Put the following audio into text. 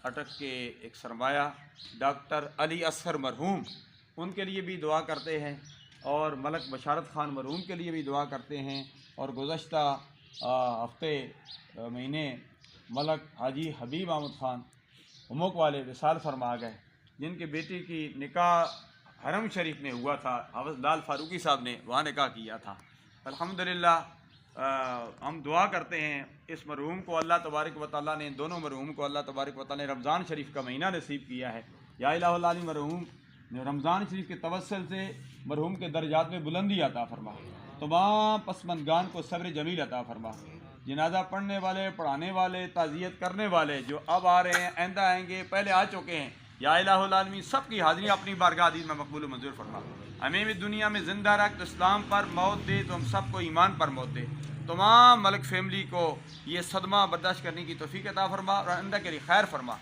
اٹک کے ایک سرمایہ ڈاکٹر علی اصغر مرحوم، ان کے لیے بھی دعا کرتے ہیں، اور ملک بشارت خان مرحوم کے لیے بھی دعا کرتے ہیں۔ اور گزشتہ ہفتے مہینے ملک حاجی حبیب احمد خان اموک والے وصال فرما گئے، جن کے بیٹی کی نکاح حرم شریف میں ہوا تھا، حافظ لال فاروقی صاحب نے وہاں نکاح کیا تھا۔ الحمدللہ ہم دعا کرتے ہیں اس مرحوم کو اللہ تبارک و تعالیٰ نے، دونوں مرحوم کو اللہ تبارک و تعالیٰ نے رمضان شریف کا مہینہ نصیب کیا ہے۔ یا الہ العالمین مرحوم نے رمضان شریف کے توسل سے مرحوم کے درجات میں بلندی عطا فرما، تمام پسماندگان کو صبر جمیل عطا فرما، جنازہ پڑھنے والے، پڑھانے والے، تعزیت کرنے والے جو اب آ رہے ہیں، آئندہ آئیں گے، پہلے آ چکے ہیں، یا الہ العالمین سب کی حاضری اپنی بارگاہ عزیز میں مقبول و منظور فرما۔ ہمیں بھی دنیا میں زندہ رکھ، اسلام پر موت دے تو ہم سب کو ایمان پر موت دے، تمام ملک فیملی کو یہ صدمہ برداشت کرنے کی توفیق عطا فرما اور آئندہ کے لیے خیر فرما۔